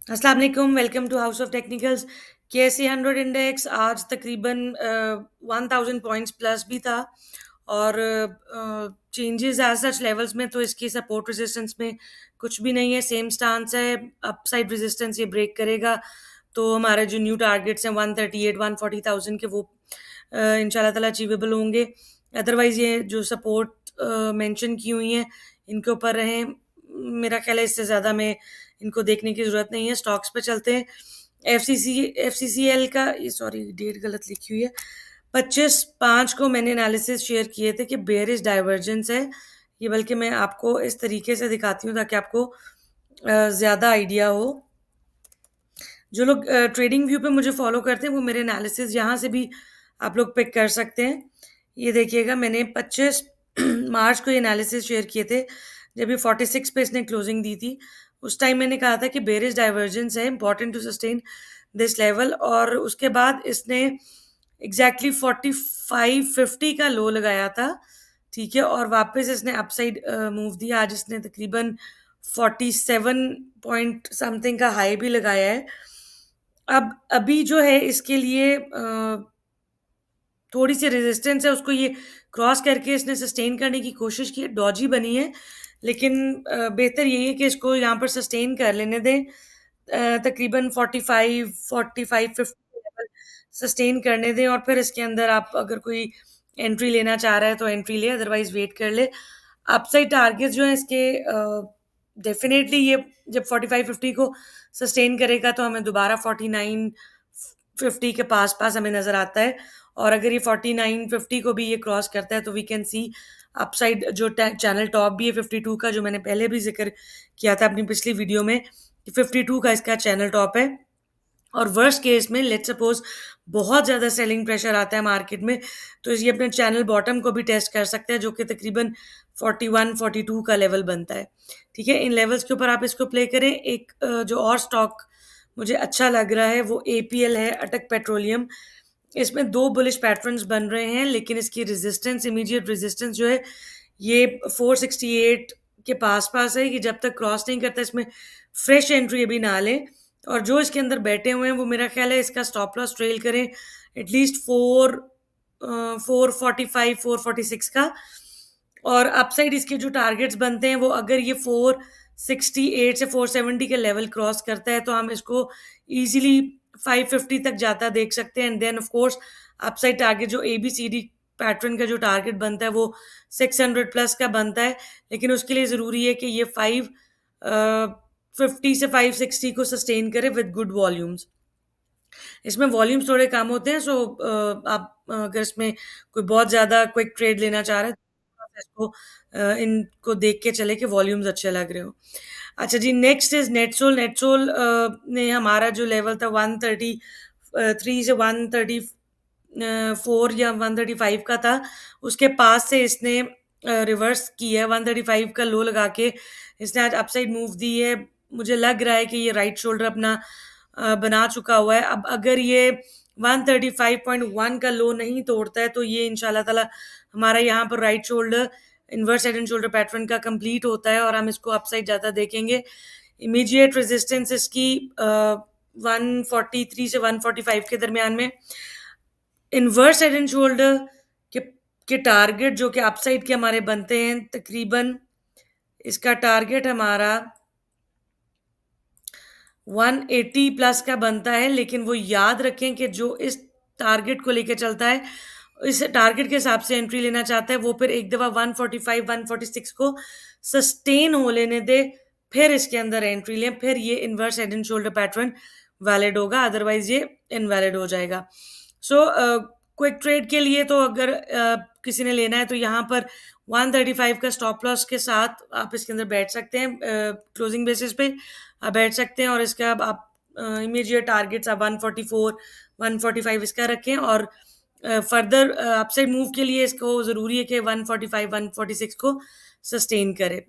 अस्सलाम वालेकुम, welcome to house of technicals. KSE 100 index आज तकरीबन 1000 पॉइंट्स प्लस भी था और चेंजेस एज सच लेवल्स में तो इसकी सपोर्ट रेजिस्टेंस में कुछ भी नहीं है, सेम स्टांस है। अपसाइड रेजिस्टेंस ये ब्रेक करेगा तो हमारे जो न्यू टारगेट्स हैं 138 140,000 के, वो इंशाल्लाह ताला अचीवेबल होंगे। अदरवाइज ये जो सपोर्ट मेंशन की हुई हैं इनके ऊपर रहें। मेरा ख्याल है इससे ज़्यादा में इनको देखने की ज़रूरत नहीं है। स्टॉक्स पे चलते हैं। एफसीसीएल का ये, सॉरी डेट गलत लिखी हुई है, 25/5 को मैंने एनालिसिस शेयर किए थे कि बेयरिश डाइवर्जेंस है ये, बल्कि मैं आपको इस तरीके से दिखाती हूँ ताकि आपको ज़्यादा आइडिया हो। जो लोग ट्रेडिंग व्यू पे मुझे फॉलो करते हैं वो मेरे एनालिसिस यहाँ से भी आप लोग पिक कर सकते हैं। ये देखिएगा, मैंने 25 मार्च को ये एनालिसिस शेयर किए थे जब ये 46 पे इसने क्लोजिंग दी थी। उस टाइम मैंने कहा था कि बेयरिश डाइवर्जेंस है, important to sustain this level, और उसके बाद इसने एग्जैक्टली 4550 का लो लगाया था। ठीक है, और वापस इसने अपसाइड मूव दिया। आज इसने तकरीबन 47 पॉइंट समथिंग का हाई भी लगाया है। अब अभी जो है इसके लिए थोड़ी सी रेजिस्टेंस है, उसको ये क्रॉस करके इसने सस्टेन करने की कोशिश की है, डॉजी बनी है, लेकिन बेहतर यही है कि इसको यहाँ पर सस्टेन कर लेने दें। तकरीबन 45 लेवल सस्टेन करने दें और फिर इसके अंदर आप अगर कोई एंट्री लेना चाह रहा है तो एंट्री ले, अदरवाइज वेट कर ले। अपसाइड टारगेट जो है इसके डेफिनेटली ये जब 45-50 को सस्टेन करेगा तो हमें दोबारा 49-50 के पास पास हमें नज़र आता है, और अगर ये 49-50 को भी ये क्रॉस करता है तो वी कैन सी अपसाइड। जो चैनल टॉप भी है 52 का, जो मैंने पहले भी जिक्र किया था अपनी पिछली वीडियो में कि 52 का इसका चैनल टॉप है। और वर्स्ट केस में लेट्स सपोज बहुत ज़्यादा सेलिंग प्रेशर आता है मार्केट में, तो ये अपने चैनल बॉटम को भी टेस्ट कर सकते हैं, जो कि तकरीबन 41-42 का लेवल बनता है। ठीक है, इन लेवल्स के ऊपर आप इसको प्ले करें। एक जो और स्टॉक मुझे अच्छा लग रहा है वो एपीएल है, अटक पेट्रोलियम। इसमें 2 बुलिश पैटर्न्स बन रहे हैं, लेकिन इसकी रेजिस्टेंस, इमीडिएट रेजिस्टेंस जो है ये 468 के पास-पास है कि जब तक क्रॉस नहीं करता इसमें फ्रेश एंट्री अभी ना लें। और जो इसके अंदर बैठे हुए हैं वो मेरा ख्याल है इसका स्टॉप लॉस ट्रेल करें एटलीस्ट 445 446 का। और अपसाइड इसके जो टारगेट्स बनते हैं वो अगर ये 468 से 470 के लेवल क्रॉस करता है तो हम इसको इजीली 550 तक जाता देख सकते हैं। And then of course upside target जो एबीसीडी पैटर्न का जो टारगेट बनता है वो 600 प्लस का बनता है, लेकिन उसके लिए ज़रूरी है कि ये 550 से 560 को सस्टेन करे विद गुड वॉल्यूम्स। इसमें वॉल्यूम्स थोड़े कम होते हैं, सो आप अगर इसमें कोई बहुत ज़्यादा क्विक ट्रेड लेना चाह रहे हैं तो इसको इनको देख के चले कि वॉल्यूम्स अच्छे लग रहे हो। अच्छा जी, नेक्स्ट इज़ नेटसोल। नेटसोल ने हमारा जो लेवल था 133 से 134 या 135 का था, उसके पास से इसने रिवर्स किया है। 135 का लो लगा के इसने आज अपसाइड मूव दी है। मुझे लग रहा है कि ये राइट शोल्डर अपना बना चुका हुआ है। अब अगर ये 135.1 का लो नहीं तोड़ता है तो ये इंशाल्लाह ताला हमारा यहाँ पर right shoulder, inverse head and shoulder pattern का कंप्लीट होता है और हम इसको अपसाइड ज़्यादा देखेंगे। इमीडिएट रेजिस्टेंस इसकी 143 से 145 के दरमियान में। इन्वर्स हेड एंड शोल्डर के टारगेट जो कि अपसाइड के हमारे बनते हैं, तकरीबन इसका टारगेट हमारा 180 प्लस का बनता है, लेकिन वो याद रखें कि जो इस टारगेट को लेके चलता है, इस टारगेट के हिसाब से एंट्री लेना चाहता है, वो फिर एक दफ़ा 145 146 को सस्टेन हो लेने दे, फिर इसके अंदर एंट्री लें, फिर ये inverse head and shoulder pattern valid होगा, अदरवाइज ये इनवैलिड हो जाएगा। सो क्विक ट्रेड के लिए तो अगर किसी ने लेना है तो यहाँ पर 135 का स्टॉप लॉस के साथ आप इसके अंदर बैठ सकते हैं, क्लोजिंग बेसिस पे आप बैठ सकते हैं, और इसका अब आप इमीडिएट टारगेट्स आप 144 145 इसका रखें, और फर्दर अपसाइड मूव के लिए इसको ज़रूरी है कि 145 146 को सस्टेन करे।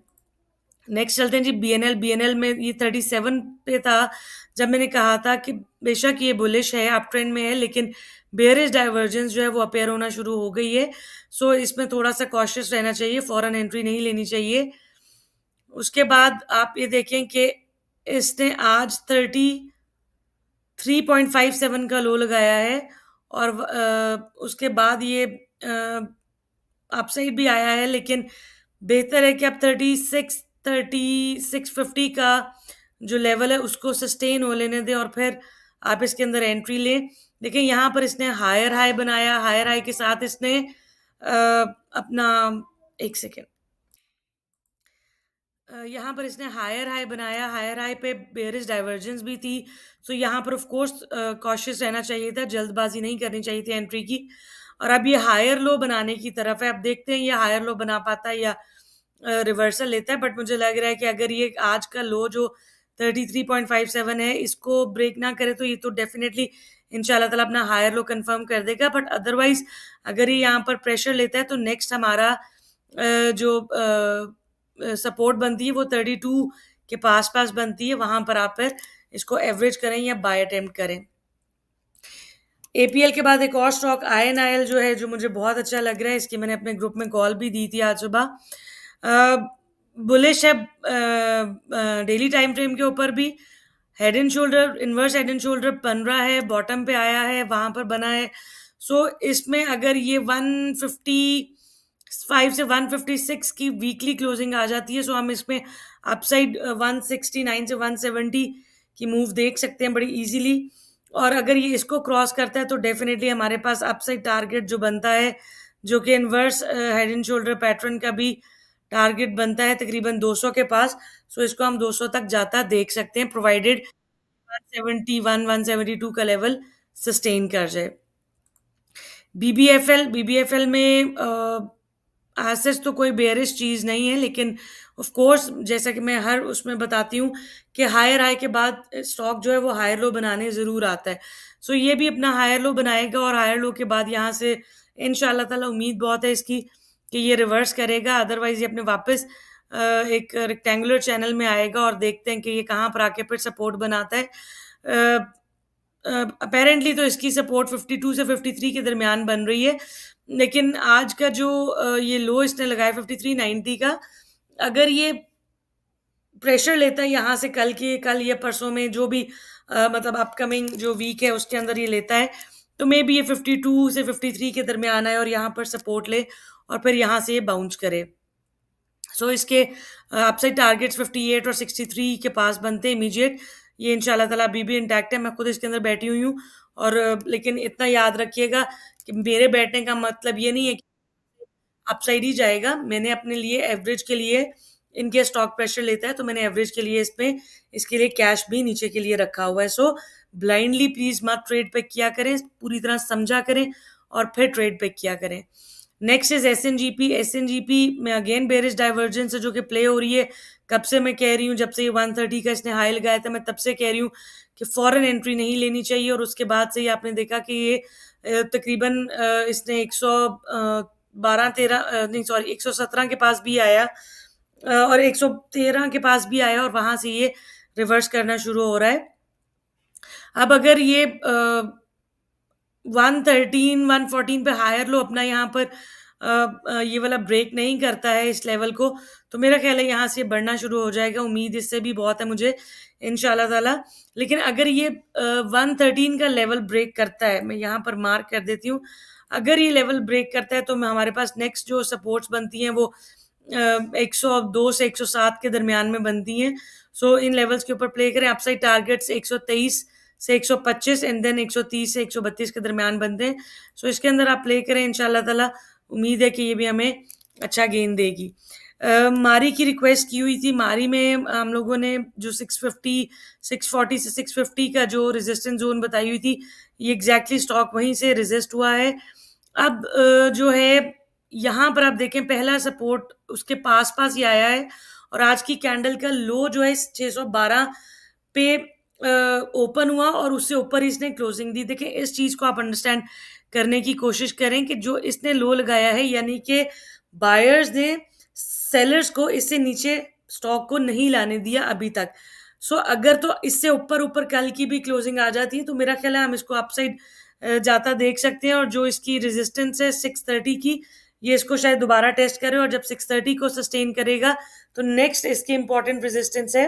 नेक्स्ट चलते हैं जी बीएनएल। बीएनएल में ये 37 पे था जब मैंने कहा था कि बेशक ये बुलिश है, अप ट्रेंड में है, लेकिन बेयरिश डाइवर्जेंस जो है वो अपीयर होना शुरू हो गई है। सो इसमें थोड़ा-सा कॉशियस रहना चाहिए, फौरन एंट्री नहीं लेनी चाहिए। उसके बाद आप ये देखें कि इसने आज 33.57 का लो लगाया है और उसके बाद ये अपसाइड भी आया है, लेकिन बेहतर है कि आप 3650 का जो लेवल है उसको सस्टेन हो लेने दें और फिर आप इसके अंदर एंट्री लें। देखिए यहाँ पर इसने हायर हाई बनाया, हायर हाई के साथ इसने अपना एक सेकेंड यहाँ पर इसने हायर हाई बनाया, हायर हाई पे बेयरिश डाइवर्जेंस भी थी। सो यहाँ पर ऑफ कोर्स कॉशियस रहना चाहिए था, जल्दबाजी नहीं करनी चाहिए थी एंट्री की। और अब ये हायर लो बनाने की तरफ है, अब देखते हैं ये हायर लो बना पाता है या रिवर्सल लेता है। बट मुझे लग रहा है कि अगर ये आज का लो जो 33.57 है इसको ब्रेक ना करे तो ये तो डेफिनेटली इंशाल्लाह ताला अपना हायर लो कंफर्म कर देगा। बट अदरवाइज अगर ये यहाँ पर प्रेशर लेता है तो नेक्स्ट हमारा जो सपोर्ट बनती है वो 32 के पास पास बनती है, वहां पर आप फिर इसको एवरेज करें या बाय अटेम्प्ट करें। एपीएल के बाद एक और स्टॉक आईएनआईएल जो है, जो मुझे बहुत अच्छा लग रहा है, इसकी मैंने अपने ग्रुप में कॉल भी दी थी आज सुबह। बुलिश है डेली टाइम फ्रेम के ऊपर भी, head and shoulder, inverse head and shoulder बन रहा है, बॉटम पे आया है, वहां पर बना है। सो इसमें अगर ये 155 से 156 की वीकली क्लोजिंग आ जाती है, सो हम इसमें अपसाइड 169 से 170 की मूव देख सकते हैं बड़ी इजीली। और अगर ये इसको क्रॉस करता है तो डेफिनेटली हमारे पास अपसाइड टारगेट जो बनता है, जो कि inverse head and shoulder pattern का भी टारगेट बनता है तकरीबन 200 के पास। सो इसको हम 200 तक जाता देख सकते हैं, प्रोवाइडेड 171 172 का लेवल सस्टेन कर जाए। बीबीएफएल में एसेस तो कोई बेयरिश चीज़ नहीं है, लेकिन ऑफ कोर्स जैसा कि मैं हर उसमें बताती हूँ कि हायर हाई के बाद स्टॉक जो है वो हायर लो बनाने ज़रूर आता है। सो ये भी अपना हायर लो बनाएगा और हायर लो के बाद यहाँ से इंशाल्लाह ताला उम्मीद बहुत है इसकी कि ये रिवर्स करेगा। अदरवाइज ये अपने वापस एक रेक्टेंगुलर चैनल में आएगा और देखते हैं कि ये कहाँ पर आके फिर सपोर्ट बनाता है। अपेरेंटली तो इसकी सपोर्ट 52 से 53 के दरमियान बन रही है, लेकिन आज का जो ये लो इसने लगाया 5390 का, अगर ये प्रेशर लेता है यहाँ से कल या परसों में जो भी मतलब अपकमिंग जो वीक है उसके अंदर ये लेता है, तो मे बी ये 52 से 53 के दरमियान आए और यहाँ पर सपोर्ट ले और फिर यहाँ से ये बाउंस करे। सो इसके अपसाइड टारगेट्स 58 और 63 के पास बनते हैं इमीडिएट। ये इंशाल्लाह ताला अभी भी इंटैक्ट है, मैं खुद इसके अंदर बैठी हुई हूँ। और लेकिन इतना याद रखिएगा कि मेरे बैठने का मतलब ये नहीं है कि अपसाइड ही जाएगा। मैंने अपने लिए एवरेज के लिए, इनके स्टॉक प्रेशर लेता है तो मैंने एवरेज के लिए इसमें इसके लिए कैश भी नीचे के लिए रखा हुआ है। सो ब्लाइंडली प्लीज मत ट्रेड पे किया करें, पूरी तरह समझा करें और फिर ट्रेड पे किया करें। Next is एसएनजीपी। एसएनजीपी में अगेन बेरिश डाइवर्जेंस है जो कि प्ले हो रही है। कब से मैं कह रही हूँ, जब से ये 130 का इसने हाई लगाया था, मैं तब से कह रही हूँ कि फॉरेन एंट्री नहीं लेनी चाहिए। और उसके बाद से ही आपने देखा कि ये तकरीबन इसने 112-13 नहीं सॉरी 117 के पास भी आया और 113 के पास भी आया और वहां से ये रिवर्स करना शुरू हो रहा है। अब अगर ये 113 114 पे हायर लो अपना यहाँ पर ये वाला ब्रेक नहीं करता है इस लेवल को, तो मेरा ख्याल है यहाँ से बढ़ना शुरू हो जाएगा। उम्मीद इससे भी बहुत है मुझे इंशाल्लाह ताला। लेकिन अगर ये 113 का लेवल ब्रेक करता है, मैं यहाँ पर मार्क कर देती हूँ, अगर ये लेवल ब्रेक करता है तो हमारे पास नेक्स्ट जो सपोर्ट्स बनती हैं वो 102 से 107 के दरमियान में बनती हैं। सो इन लेवल्स के ऊपर प्ले करें। अपसाइड टारगेट्स 123 से 125 एंड देन 130 से 132 के दरमियान बनते हैं। सो इसके अंदर आप प्ले करें, इंशाल्लाह ताला उम्मीद है कि ये भी हमें अच्छा गेन देगी। मारी की रिक्वेस्ट की हुई थी। मारी में हम लोगों ने जो 650 640 से 650 का जो रेजिस्टेंस जोन बताई हुई थी, ये एग्जैक्टली स्टॉक वहीं से रेजिस्ट हुआ है। अब जो है यहाँ पर आप देखें, पहला सपोर्ट उसके पास पास ही आया है और आज की कैंडल का लो जो है 612 पे ओपन हुआ और उससे ऊपर इसने क्लोजिंग दी। देखें, इस चीज को आप अंडरस्टैंड करने की कोशिश करें कि जो इसने लो लगाया है, यानी कि बायर्स ने सेलर्स को इससे नीचे स्टॉक को नहीं लाने दिया अभी तक। सो अगर तो इससे ऊपर ऊपर कल की भी क्लोजिंग आ जाती है तो मेरा ख्याल है हम इसको अपसाइड जाता देख सकते हैं। और जो इसकी रेजिस्टेंस है 630 की, ये इसको शायद दोबारा टेस्ट करे और जब 630 को सस्टेन करेगा तो नेक्स्ट इसकी इंपॉर्टेंट रेजिस्टेंस है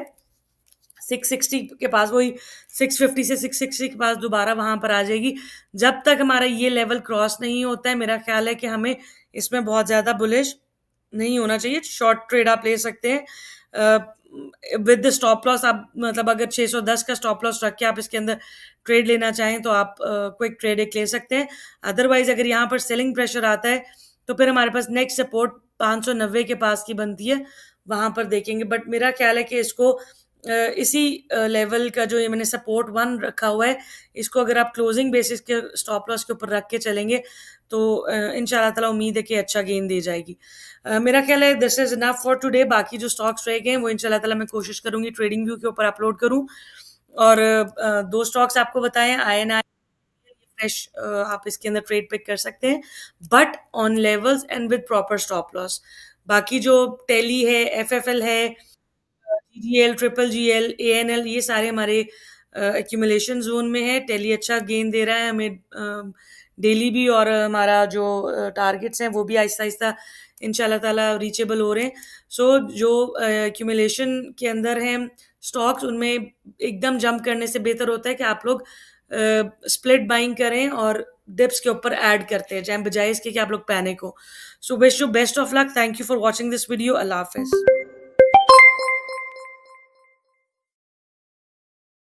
660 के पास, वही 650 से 660 के पास दोबारा वहाँ पर आ जाएगी। जब तक हमारा ये लेवल क्रॉस नहीं होता है, मेरा ख़्याल है कि हमें इसमें बहुत ज़्यादा बुलिश नहीं होना चाहिए। शॉर्ट ट्रेड आप ले सकते हैं विद द स्टॉप लॉस। आप मतलब अगर 610 का स्टॉप लॉस रख के आप इसके अंदर ट्रेड लेना चाहें तो आप क्विक ट्रेड एक ले सकते हैं। अदरवाइज़ अगर यहाँ पर सेलिंग प्रेशर आता है तो फिर हमारे पास नेक्स्ट सपोर्ट 590 के पास की बनती है, वहाँ पर देखेंगे। बट मेरा ख्याल है कि इसको इसी लेवल का जो ये मैंने सपोर्ट 1 रखा हुआ है, इसको अगर आप क्लोजिंग बेसिस के स्टॉप लॉस के ऊपर रख के चलेंगे तो इंशाल्लाह ताला उम्मीद है कि अच्छा गेन दे जाएगी। मेरा ख्याल है this is enough for today. बाकी जो स्टॉक्स रह गए हैं वो इंशाल्लाह ताला मैं कोशिश करूँगी ट्रेडिंग व्यू के ऊपर अपलोड करूँ। और 2 स्टॉक्स आपको बताए हैं, आईएनआई फ्रेश, आप इसके अंदर ट्रेड पिक कर सकते हैं, but on levels and with proper stop loss. बाकी जो टेली है, एफएफएल है, जीजीएल, ट्रिपल जीएल, एएनएल, ये सारे हमारे एक्यूमुलेशन जोन में है। टेली अच्छा गेन दे रहा है हमें डेली भी, और हमारा जो टारगेट्स हैं वो भी आहिस्ता आहिस्ता इंशाल्लाह ताला रीचेबल हो रहे हैं। सो जो एक्यूमुलेशन के अंदर हैं स्टॉक्स, उनमें एकदम जंप करने से बेहतर होता है कि आप लोग स्प्लिट बाइंग करें और डिप्स के ऊपर ऐड करते हैं, चाहे बजाय इसके कि आप लोग पैनिक हो। So wish you best of luck. Thank you for watching this video. अल्लाह हाफिज़।